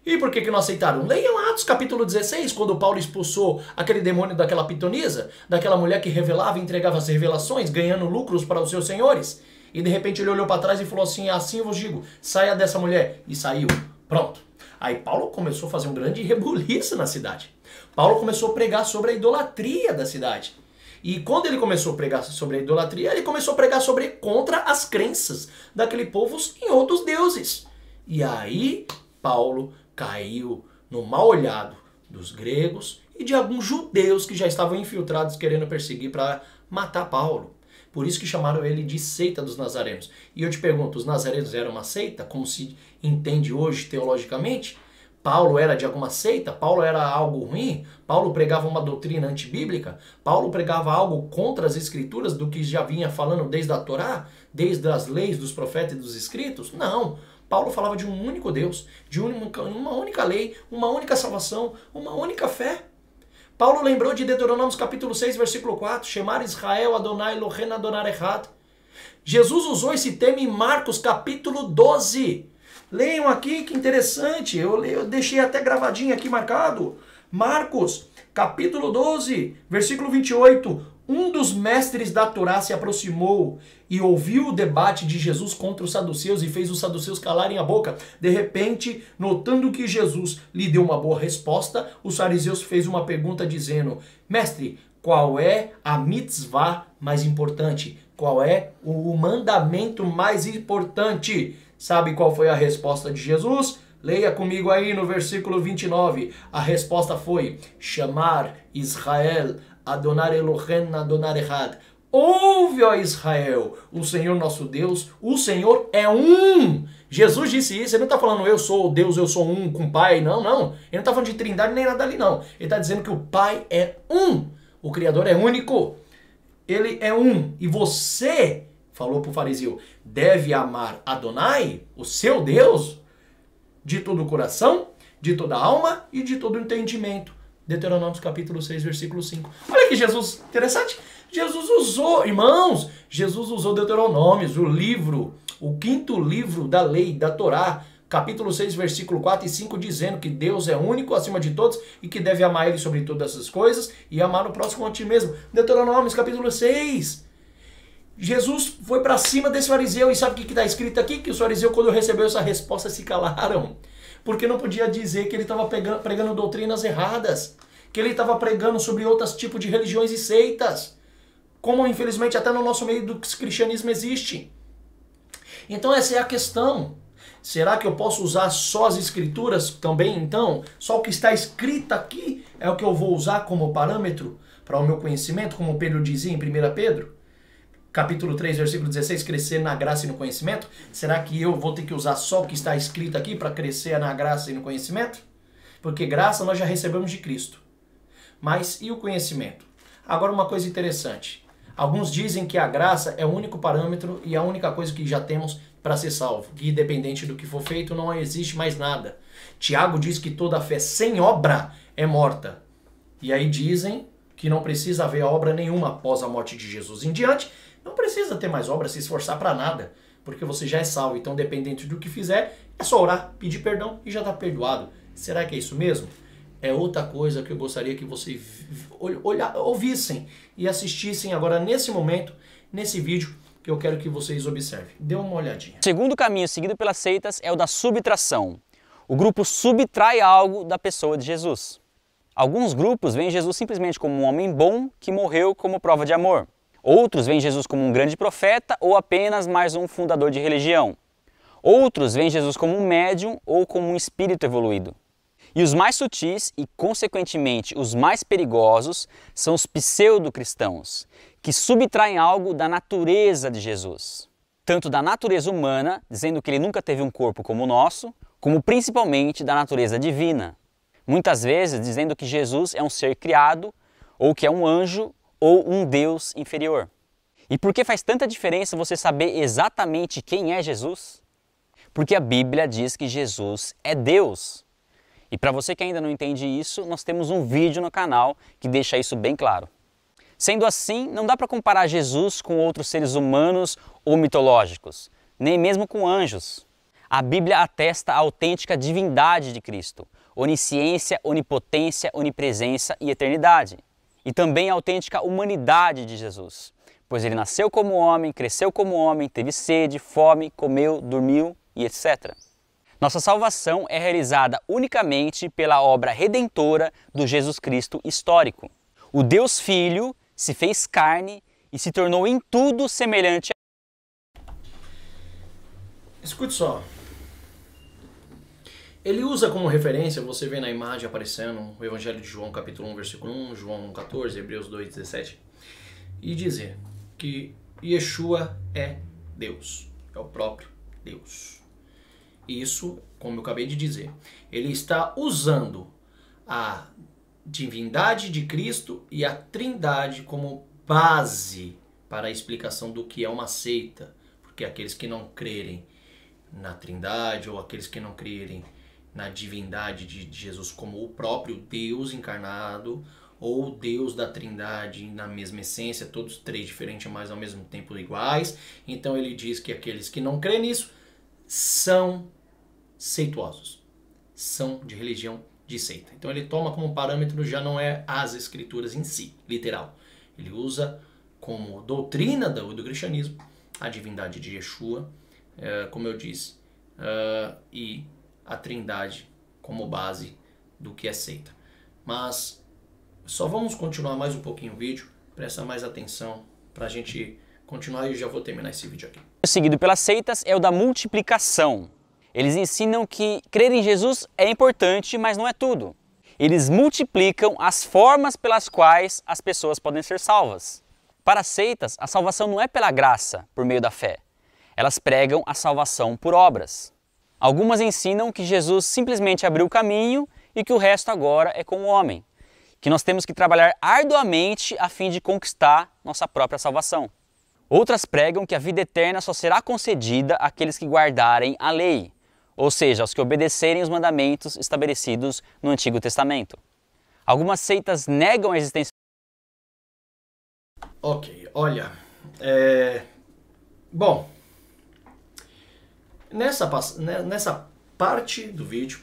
E por que não aceitaram? Leiam Atos capítulo 16, quando Paulo expulsou aquele demônio daquela pitonisa, daquela mulher que revelava e entregava as revelações, ganhando lucros para os seus senhores. E de repente ele olhou para trás e falou assim, assim eu vos digo, saia dessa mulher. E saiu. Pronto. Aí Paulo começou a fazer um grande rebuliço na cidade. Paulo começou a pregar sobre a idolatria da cidade. E quando ele começou a pregar sobre a idolatria, ele começou a pregar contra as crenças daquele povo em outros deuses. E aí Paulo caiu no mal olhado dos gregos e de alguns judeus que já estavam infiltrados querendo perseguir para matar Paulo. Por isso que chamaram ele de seita dos nazarenos. E eu te pergunto, os nazarenos eram uma seita, como se entende hoje teologicamente? Paulo era de alguma seita? Paulo era algo ruim? Paulo pregava uma doutrina antibíblica? Paulo pregava algo contra as escrituras do que já vinha falando desde a Torá? Desde as leis dos profetas e dos escritos? Não. Paulo falava de um único Deus, de uma única lei, uma única salvação, uma única fé. Paulo lembrou de Deuteronômio capítulo 6, versículo 4, Shemar Israel Adonai Elohen Adonai Echad. Jesus usou esse tema em Marcos capítulo 12. Leiam aqui, que interessante, eu deixei até gravadinho aqui marcado. Marcos capítulo 12, versículo 28. Um dos mestres da Torá se aproximou e ouviu o debate de Jesus contra os saduceus e fez os saduceus calarem a boca. De repente, notando que Jesus lhe deu uma boa resposta, os fariseus fez uma pergunta dizendo, mestre, qual é a mitzvah mais importante? Qual é o mandamento mais importante? Sabe qual foi a resposta de Jesus? Leia comigo aí no versículo 29. A resposta foi, chamar Israel Adonai Elohen Adonai Echad. Ouve, ó Israel, o Senhor nosso Deus, o Senhor é um. Jesus disse isso, ele não está falando eu sou Deus, eu sou um com o Pai, não. Ele não está falando de trindade nem nada ali, não. Ele está dizendo que o Pai é um, o Criador é único, ele é um. E você, falou para o fariseu, deve amar Adonai, o seu Deus, de todo o coração, de toda a alma e de todo o entendimento. Deuteronômio capítulo 6, versículo 5. Olha que Jesus, interessante. Jesus usou, irmãos, Jesus usou Deuteronômios, o livro, o quinto livro da lei, da Torá, capítulo 6, versículo 4 e 5, dizendo que Deus é único acima de todos e que deve amar Ele sobre todas essas coisas e amar o próximo a ti mesmo. Deuteronômio capítulo 6. Jesus foi para cima desse fariseu e sabe o que está escrito aqui? Que os fariseus, quando recebeu essa resposta, se calaram. Porque não podia dizer que ele estava pregando doutrinas erradas, que ele estava pregando sobre outros tipos de religiões e seitas, como infelizmente até no nosso meio do cristianismo existe. Então essa é a questão. Será que eu posso usar só as escrituras também então? Só o que está escrito aqui é o que eu vou usar como parâmetro para o meu conhecimento, como Pedro dizia em 1 Pedro? Capítulo 3, versículo 16, crescer na graça e no conhecimento? Será que eu vou ter que usar só o que está escrito aqui para crescer na graça e no conhecimento? Porque graça nós já recebemos de Cristo. Mas e o conhecimento? Agora uma coisa interessante. Alguns dizem que a graça é o único parâmetro e a única coisa que já temos para ser salvo. Que independente do que for feito, não existe mais nada. Tiago diz que toda fé sem obra é morta. E aí dizem que não precisa haver obra nenhuma após a morte de Jesus em diante. Não precisa ter mais obra, se esforçar para nada, porque você já é salvo. Então, dependente do que fizer, é só orar, pedir perdão e já está perdoado. Será que é isso mesmo? É outra coisa que eu gostaria que vocês ouvissem e assistissem agora nesse momento, nesse vídeo, que eu quero que vocês observem. Dê uma olhadinha. O segundo caminho seguido pelas seitas é o da subtração. O grupo subtrai algo da pessoa de Jesus. Alguns grupos veem Jesus simplesmente como um homem bom que morreu como prova de amor. Outros veem Jesus como um grande profeta ou apenas mais um fundador de religião. Outros veem Jesus como um médium ou como um espírito evoluído. E os mais sutis e, consequentemente, os mais perigosos são os pseudo-cristãos, que subtraem algo da natureza de Jesus. Tanto da natureza humana, dizendo que ele nunca teve um corpo como o nosso, como principalmente da natureza divina. Muitas vezes dizendo que Jesus é um ser criado, ou que é um anjo, ou um Deus inferior. E por que faz tanta diferença você saber exatamente quem é Jesus? Porque a Bíblia diz que Jesus é Deus. E para você que ainda não entende isso, nós temos um vídeo no canal que deixa isso bem claro. Sendo assim, não dá para comparar Jesus com outros seres humanos ou mitológicos, nem mesmo com anjos. A Bíblia atesta a autêntica divindade de Cristo, onisciência, onipotência, onipresença e eternidade. E também a autêntica humanidade de Jesus, pois ele nasceu como homem, cresceu como homem, teve sede, fome, comeu, dormiu e etc. Nossa salvação é realizada unicamente pela obra redentora do Jesus Cristo histórico. O Deus Filho se fez carne e se tornou em tudo semelhante a... Escute só. Ele usa como referência, você vê na imagem aparecendo o Evangelho de João capítulo 1, versículo 1, João 14, Hebreus 2, 17, e dizer que Yeshua é Deus, é o próprio Deus. Isso, como eu acabei de dizer, ele está usando a divindade de Cristo e a Trindade como base para a explicação do que é uma seita, porque aqueles que não crerem na Trindade ou aqueles que não crerem na divindade de Jesus como o próprio Deus encarnado ou Deus da Trindade na mesma essência, todos três diferentes, mas ao mesmo tempo iguais. Então ele diz que aqueles que não creem nisso são seituosos, são de religião de seita. Então ele toma como parâmetro, já não é as escrituras em si, literal. Ele usa como doutrina do cristianismo a divindade de Yeshua, como eu disse, e a Trindade como base do que é seita. Mas só vamos continuar mais um pouquinho o vídeo, presta mais atenção para a gente continuar e eu já vou terminar esse vídeo aqui. O seguido pelas seitas é o da multiplicação. Eles ensinam que crer em Jesus é importante, mas não é tudo. Eles multiplicam as formas pelas quais as pessoas podem ser salvas. Para as seitas, a salvação não é pela graça, por meio da fé. Elas pregam a salvação por obras. Algumas ensinam que Jesus simplesmente abriu o caminho e que o resto agora é com o homem. Que nós temos que trabalhar arduamente a fim de conquistar nossa própria salvação. Outras pregam que a vida eterna só será concedida àqueles que guardarem a lei, ou seja, aos que obedecerem os mandamentos estabelecidos no Antigo Testamento. Algumas seitas negam a existência... Ok, olha, bom, nessa parte do vídeo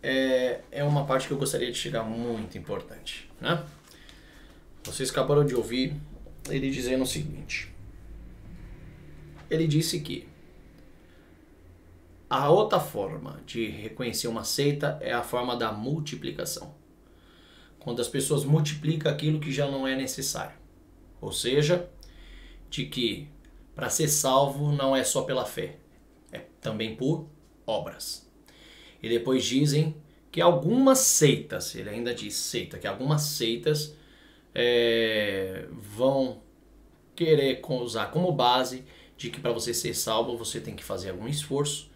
é uma parte que eu gostaria de chegar muito importante, né? Vocês acabaram de ouvir ele dizendo o seguinte. Ele disse que a outra forma de reconhecer uma seita é a forma da multiplicação. Quando as pessoas multiplicam aquilo que já não é necessário. Ou seja, de que para ser salvo não é só pela fé, é também por obras. E depois dizem que algumas seitas, ele ainda diz seita, que algumas seitas vão querer usar como base de que para você ser salvo você tem que fazer algum esforço,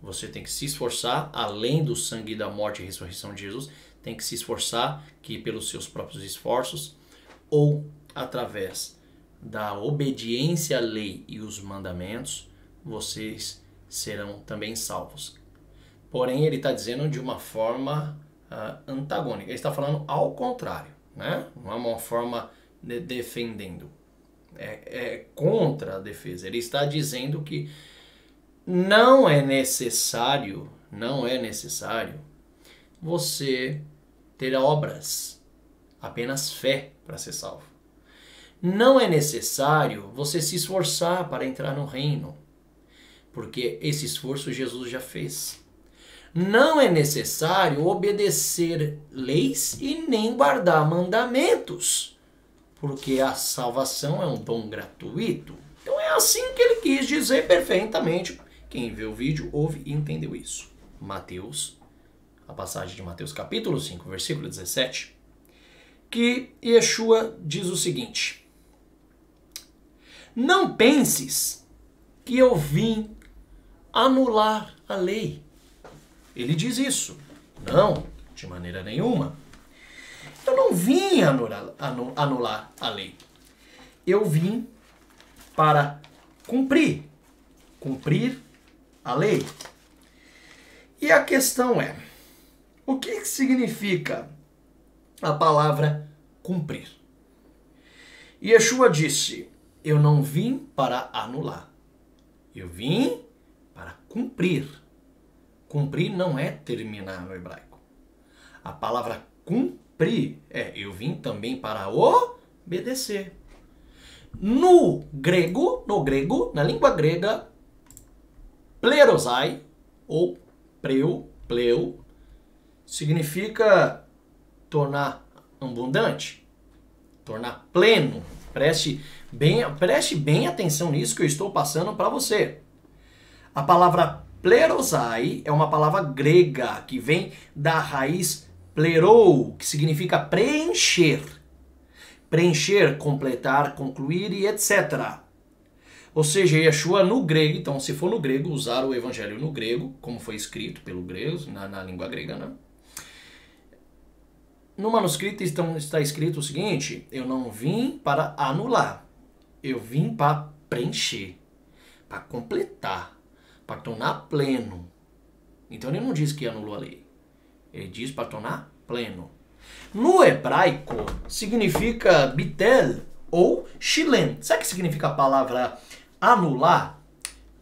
você tem que se esforçar, além do sangue da morte e ressurreição de Jesus, tem que se esforçar que pelos seus próprios esforços ou através da obediência à lei e os mandamentos, vocês serão também salvos. Porém, ele está dizendo de uma forma antagônica. Ele está falando ao contrário, né? Não é uma forma de defendendo. É contra a defesa. Ele está dizendo que não é necessário você ter obras, apenas fé para ser salvo. Não é necessário você se esforçar para entrar no reino, porque esse esforço Jesus já fez. Não é necessário obedecer leis e nem guardar mandamentos, porque a salvação é um dom gratuito. Então é assim que ele quis dizer perfeitamente. Quem vê o vídeo ouve e entendeu isso. Mateus, a passagem de Mateus capítulo 5, versículo 17, que Yeshua diz o seguinte: não penses que eu vim anular a lei. Ele diz isso. Não, de maneira nenhuma. Eu não vim anular a lei. Eu vim para cumprir a lei. E a questão é, o que significa a palavra cumprir? Yeshua disse, eu não vim para anular. Eu vim para cumprir. Cumprir não é terminar no hebraico. A palavra cumprir eu vim também para obedecer. No grego, na língua grega, plerosai, ou pleu, significa tornar abundante, tornar pleno. Preste bem atenção nisso que eu estou passando para você. A palavra plerosai é uma palavra grega que vem da raiz plerou, que significa preencher. Preencher, completar, concluir e etc. Ou seja, Yeshua no grego, então se for no grego, usar o evangelho no grego, como foi escrito pelo grego, na língua grega, né? No manuscrito está escrito o seguinte, eu não vim para anular, eu vim para preencher, para completar, para tornar pleno. Então ele não diz que anulou a lei, ele diz para tornar pleno. No hebraico significa bitel ou shilen. Sabe o que significa a palavra anular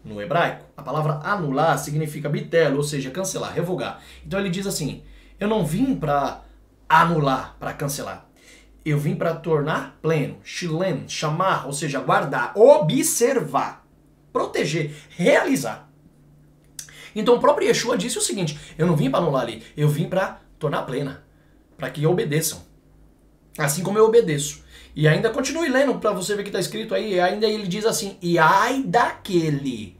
no hebraico? A palavra anular significa bitel, ou seja, cancelar, revogar. Então ele diz assim, eu não vim para anular, para cancelar. Eu vim para tornar pleno, shilen, chamar, ou seja, guardar, observar, proteger, realizar. Então o próprio Yeshua disse o seguinte, eu não vim para anular ali, eu vim para tornar plena, para que obedeçam, assim como eu obedeço. E ainda continue lendo para você ver que está escrito aí, ainda ele diz assim, e ai daquele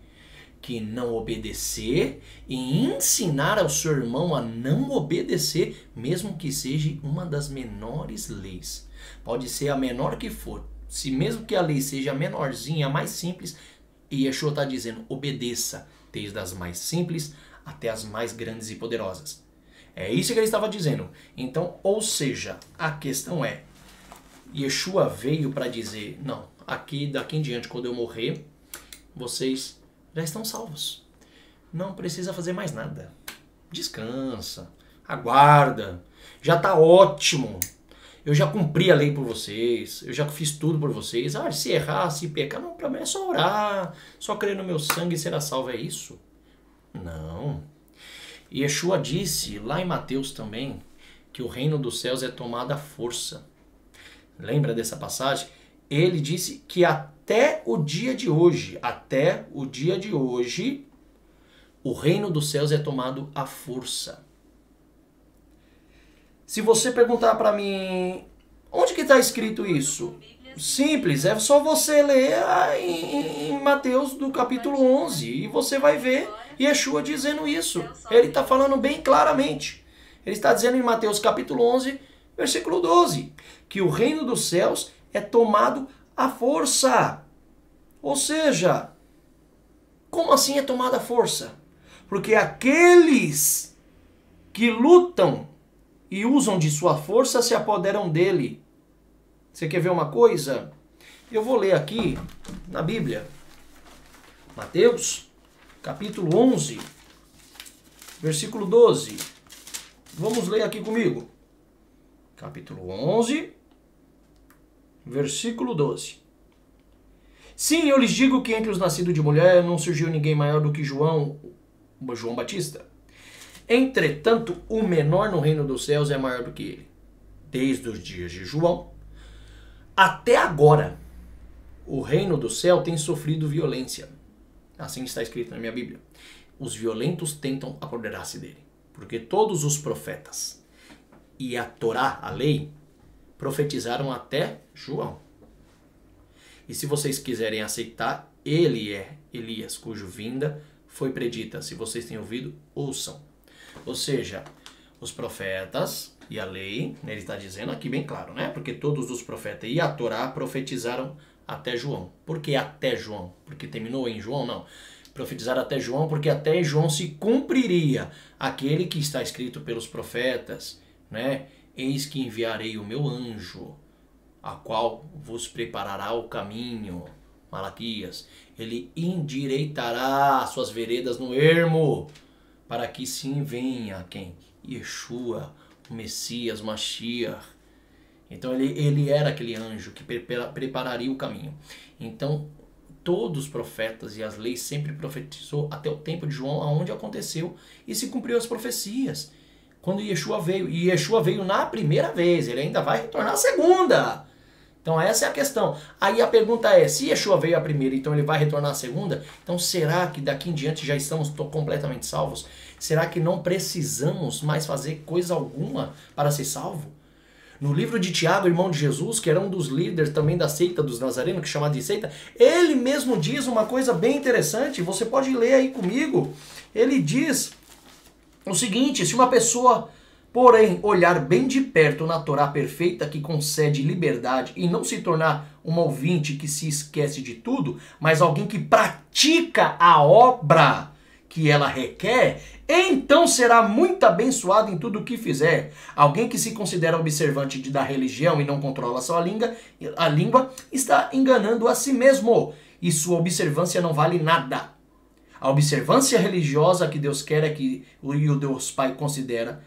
que não obedecer e ensinar ao seu irmão a não obedecer, mesmo que seja uma das menores leis. Pode ser a menor que for, se mesmo que a lei seja a menorzinha, a mais simples, e Yeshua está dizendo, obedeça, desde as mais simples até as mais grandes e poderosas. É isso que ele estava dizendo. Então, ou seja, a questão é, Yeshua veio para dizer, não, daqui em diante, quando eu morrer, vocês já estão salvos. Não precisa fazer mais nada. Descansa, aguarda, já está ótimo. Eu já cumpri a lei por vocês, eu já fiz tudo por vocês. Se errar, se pecar, não, para mim é só orar, só crer no meu sangue e será salvo, é isso? Não. Yeshua disse, lá em Mateus também, que o reino dos céus é tomado à força. Lembra dessa passagem? Ele disse que até o dia de hoje, o reino dos céus é tomado à força. Se você perguntar para mim, onde que está escrito isso? Simples, é só você ler em Mateus do capítulo 11 e você vai ver Yeshua dizendo isso. Ele está falando bem claramente. Ele está dizendo em Mateus capítulo 11, versículo 12, que o reino dos céus é tomado à força. Ou seja, como assim é tomado à força? Porque aqueles que lutam e usam de sua força se apoderam dele. Você quer ver uma coisa? Eu vou ler aqui na Bíblia. Mateus, capítulo 11, versículo 12. Vamos ler aqui comigo. Capítulo 11, versículo 12. Sim, eu lhes digo que entre os nascidos de mulher não surgiu ninguém maior do que João Batista. Entretanto, o menor no reino dos céus é maior do que ele. Desde os dias de João até agora, o reino do céu tem sofrido violência. Assim está escrito na minha Bíblia. Os violentos tentam apoderar-se dele. Porque todos os profetas e a Torá, a lei, profetizaram até João. E se vocês quiserem aceitar, ele é Elias, cuja vinda foi predita. Se vocês têm ouvido, ouçam. Ou seja, os profetas e a lei, ele está dizendo aqui bem claro, né? Porque todos os profetas e a Torá profetizaram até João. Por que até João? Porque terminou em João? Não. Profetizaram até João, porque até João se cumpriria aquele que está escrito pelos profetas, né? Eis que enviarei o meu anjo, a qual vos preparará o caminho. Malaquias. Ele endireitará suas veredas no ermo, para que sim venha quem? Yeshua, o Messias, o Mashiach. Então ele era aquele anjo que prepararia o caminho. Então todos os profetas e as leis sempre profetizou até o tempo de João, aonde aconteceu e se cumpriu as profecias. Quando Yeshua veio, e Yeshua veio na primeira vez, ele ainda vai retornar a segunda. Então essa é a questão. Aí a pergunta é, se Yeshua veio a primeira, então ele vai retornar a segunda? Então será que daqui em diante já estamos completamente salvos? Será que não precisamos mais fazer coisa alguma para ser salvo? No livro de Tiago, irmão de Jesus, que era um dos líderes também da seita dos nazarenos, que é chamado de seita, ele mesmo diz uma coisa bem interessante, você pode ler aí comigo. Ele diz o seguinte, se uma pessoa, porém, olhar bem de perto na Torá perfeita que concede liberdade e não se tornar um ouvinte que se esquece de tudo, mas alguém que pratica a obra que ela requer, então será muito abençoado em tudo o que fizer. Alguém que se considera observante da religião e não controla a língua está enganando a si mesmo, e sua observância não vale nada. A observância religiosa que Deus quer que o Deus Pai considera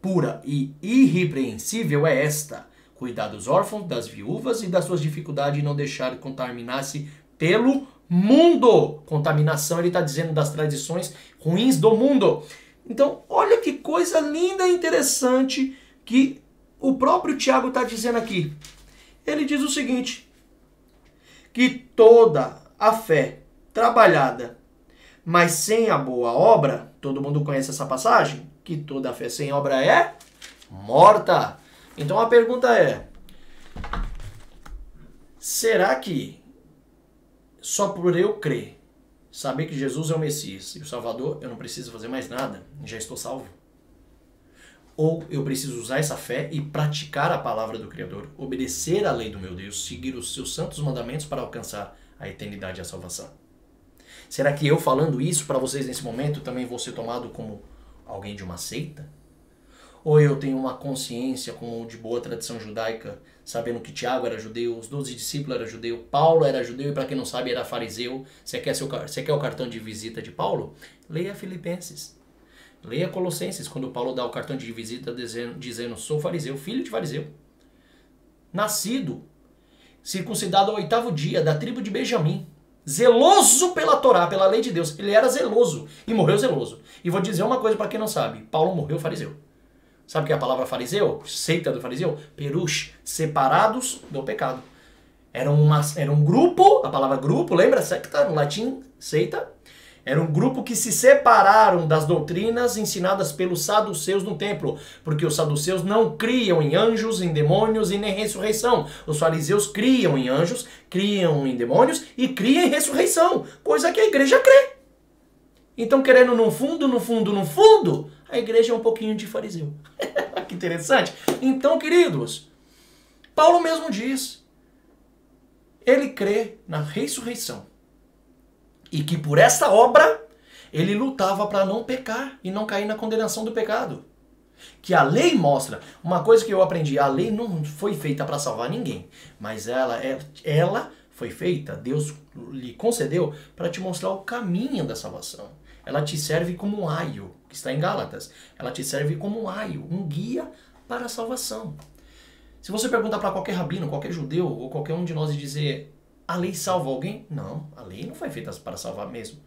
pura e irrepreensível é esta: cuidar dos órfãos, das viúvas e das suas dificuldades e não deixar contaminar-se pelo mundo. Contaminação, ele está dizendo das tradições ruins do mundo. Então, olha que coisa linda e interessante que o próprio Tiago está dizendo aqui. Ele diz o seguinte, que toda a fé trabalhada, mas sem a boa obra, todo mundo conhece essa passagem? Que toda a fé sem obra é morta. Então a pergunta é, será que só por eu crer, saber que Jesus é o Messias e o Salvador, eu não preciso fazer mais nada, já estou salvo? Ou eu preciso usar essa fé e praticar a palavra do Criador, obedecer à lei do meu Deus, seguir os seus santos mandamentos para alcançar a eternidade e a salvação? Será que eu falando isso para vocês nesse momento também vou ser tomado como alguém de uma seita? Ou eu tenho uma consciência como de boa tradição judaica, sabendo que Tiago era judeu, os 12 discípulos eram judeus, Paulo era judeu e para quem não sabe era fariseu. Você quer o cartão de visita de Paulo? Leia Filipenses. Leia Colossenses, quando Paulo dá o cartão de visita dizendo sou fariseu, filho de fariseu. Nascido, circuncidado ao 8º dia, da tribo de Benjamim. Zeloso pela Torá, pela lei de Deus. Ele era zeloso e morreu zeloso. E vou dizer uma coisa para quem não sabe. Paulo morreu fariseu. Sabe o que é a palavra fariseu? Seita do fariseu? Perush, separados do pecado. Era um grupo, a palavra grupo, lembra? Secta, no latim, seita. Era um grupo que se separaram das doutrinas ensinadas pelos saduceus no templo, porque os saduceus não criam em anjos, em demônios e nem ressurreição. Os fariseus criam em anjos, criam em demônios e criam em ressurreição, coisa que a igreja crê. Então, querendo no fundo, a igreja é um pouquinho de fariseu. Que interessante. Então, queridos, Paulo mesmo diz, ele crê na ressurreição. E que por essa obra, ele lutava para não pecar e não cair na condenação do pecado. Que a lei mostra, uma coisa que eu aprendi, a lei não foi feita para salvar ninguém, mas ela foi feita, Deus lhe concedeu para te mostrar o caminho da salvação. ela te serve como um aio, que está em Gálatas. Ela te serve como um aio, um guia para a salvação. Se você perguntar para qualquer rabino, qualquer judeu ou qualquer um de nós e dizer a lei salva alguém? Não, a lei não foi feita para salvar mesmo.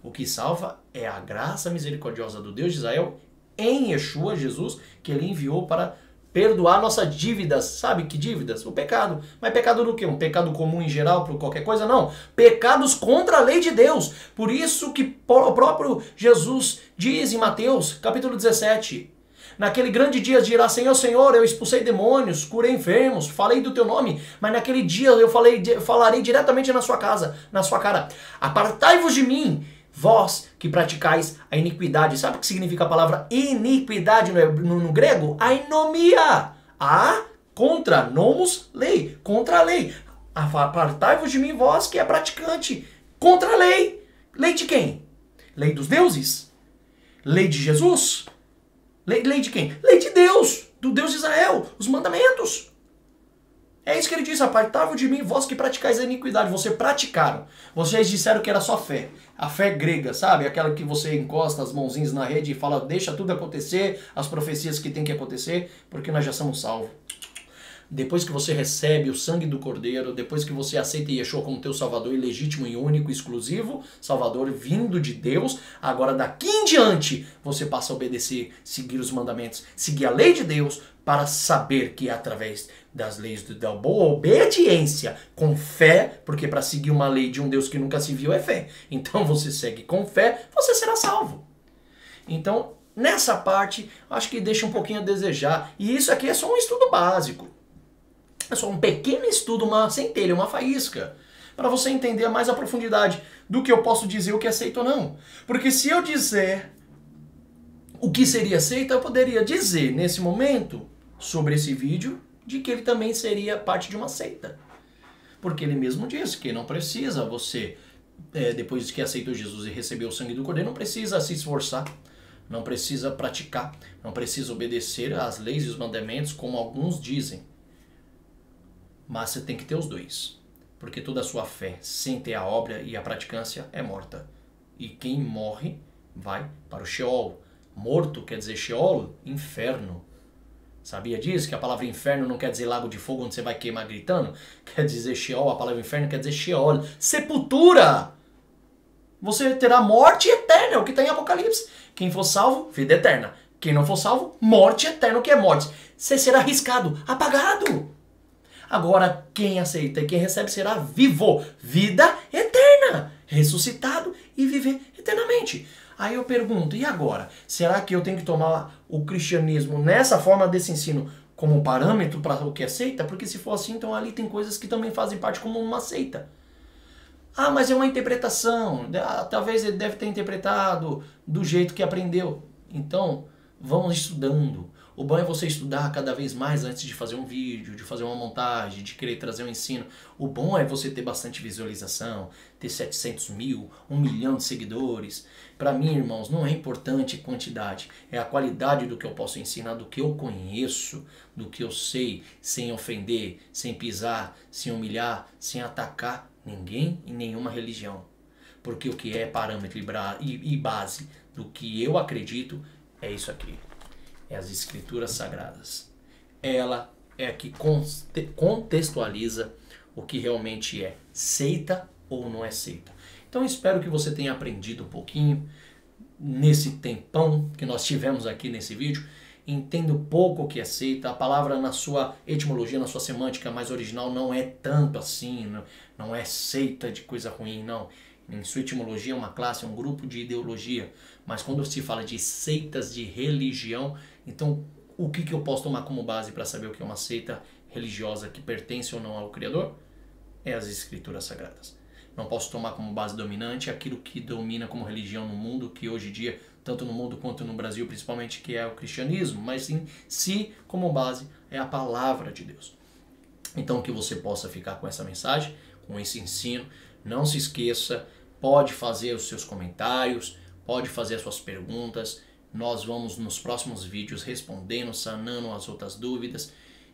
O que salva é a graça misericordiosa do Deus de Israel em Yeshua, Jesus, que ele enviou para perdoar nossas dívidas. Sabe que dívidas? O pecado. Mas pecado do quê? Um pecado comum em geral por qualquer coisa? Não. Pecados contra a lei de Deus. Por isso que o próprio Jesus diz em Mateus, capítulo 17, naquele grande dia dirá, Senhor, Senhor, eu expulsei demônios, curei enfermos, falei do teu nome, mas naquele dia eu falarei diretamente na sua casa, na sua cara. Apartai-vos de mim, vós que praticais a iniquidade. Sabe o que significa a palavra iniquidade no grego? Ainomia. Contra, nomos, lei. Contra a lei. Apartai-vos de mim, vós que é praticante. Contra a lei. Lei de quem? Lei dos deuses? Lei de Jesus? Lei de quem? Lei de Deus. Do Deus de Israel. Os mandamentos. É isso que ele diz, apartai-vos de mim, vós que praticais a iniquidade. Vocês praticaram. Vocês disseram que era só fé. A fé grega, sabe? Aquela que você encosta as mãozinhas na rede e fala, deixa tudo acontecer, as profecias que tem que acontecer, porque nós já somos salvos. Depois que você recebe o sangue do Cordeiro, depois que você aceita Yeshua como teu Salvador legítimo e único, exclusivo, Salvador vindo de Deus, agora daqui em diante você passa a obedecer, seguir os mandamentos, seguir a lei de Deus, para saber que é através das leis da boa obediência, com fé, porque para seguir uma lei de um Deus que nunca se viu é fé. Então você segue com fé, você será salvo. Então, nessa parte, acho que deixa um pouquinho a desejar. E isso aqui é só um estudo básico. É só um pequeno estudo, uma centelha, uma faísca, para você entender mais a profundidade do que eu posso dizer o que é aceito ou não. Porque se eu disser o que seria aceito, eu poderia dizer, nesse momento, sobre esse vídeo, de que ele também seria parte de uma seita. Porque ele mesmo disse que não precisa você, depois que aceitou Jesus e recebeu o sangue do Cordeiro, não precisa se esforçar, não precisa praticar, não precisa obedecer às leis e os mandamentos, como alguns dizem. Mas você tem que ter os dois. Porque toda a sua fé, sem ter a obra e a praticância, é morta. E quem morre vai para o Sheol. Morto quer dizer Sheol, inferno. Sabia disso? Que a palavra inferno não quer dizer lago de fogo onde você vai queimar gritando? Quer dizer Sheol, a palavra inferno quer dizer Sheol. Sepultura! Você terá morte eterna, é o que está em Apocalipse. Quem for salvo, vida eterna. Quem não for salvo, morte eterna. O que é morte? Você será arriscado, apagado. Agora, quem aceita e quem recebe será vivo, vida eterna, ressuscitado e viver eternamente. Aí eu pergunto, e agora? Será que eu tenho que tomar o cristianismo nessa forma desse ensino como parâmetro para o que é seita? Porque se for assim, então ali tem coisas que também fazem parte como uma seita. Ah, mas é uma interpretação. Talvez ele deve ter interpretado do jeito que aprendeu. Então, vamos estudando. O bom é você estudar cada vez mais antes de fazer um vídeo, de fazer uma montagem, de querer trazer um ensino. O bom é você ter bastante visualização, ter 700 mil, 1 milhão de seguidores. Para mim, irmãos, não é importante quantidade, é a qualidade do que eu posso ensinar, do que eu conheço, do que eu sei, sem ofender, sem pisar, sem humilhar, sem atacar ninguém e nenhuma religião. Porque o que é parâmetro e base do que eu acredito é isso aqui. É as Escrituras Sagradas. Ela é a que contextualiza o que realmente é seita ou não é seita. Então espero que você tenha aprendido um pouquinho nesse tempão que nós tivemos aqui nesse vídeo. Entenda um pouco o que é seita. A palavra na sua etimologia, na sua semântica mais original não é tanto assim, não é seita de coisa ruim, não. Em sua etimologia é uma classe, é um grupo de ideologia. Mas quando se fala de seitas de religião, então o que eu posso tomar como base para saber o que é uma seita religiosa que pertence ou não ao Criador? É as Escrituras Sagradas. Não posso tomar como base dominante aquilo que domina como religião no mundo, que hoje em dia, tanto no mundo quanto no Brasil, principalmente, que é o cristianismo, mas em si, como base, é a palavra de Deus. Então que você possa ficar com essa mensagem, com esse ensino. Não se esqueça, pode fazer os seus comentários, pode fazer as suas perguntas. Nós vamos nos próximos vídeos respondendo, sanando as outras dúvidas.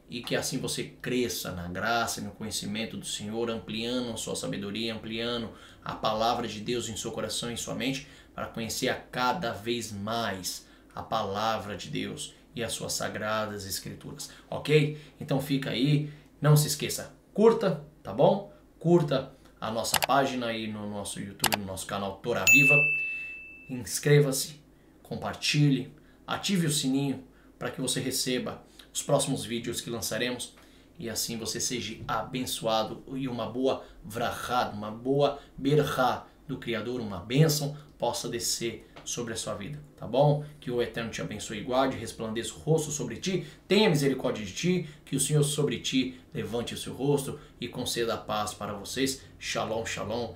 e que assim você cresça na graça e no conhecimento do Senhor, ampliando a sua sabedoria, ampliando a palavra de Deus em seu coração e em sua mente, para conhecer a cada vez mais a palavra de Deus e as suas sagradas escrituras, ok? Então fica aí, não se esqueça, curta, tá bom? Curta a nossa página aí no nosso YouTube, no nosso canal Torá Viva, inscreva-se, compartilhe, ative o sininho para que você receba os próximos vídeos que lançaremos e assim você seja abençoado e uma boa vrachá, uma boa berachá do Criador, uma bênção possa descer sobre a sua vida, tá bom? Que o Eterno te abençoe e guarde, resplandeça o rosto sobre ti, tenha misericórdia de ti, que o Senhor sobre ti levante o seu rosto e conceda a paz para vocês. Shalom, shalom,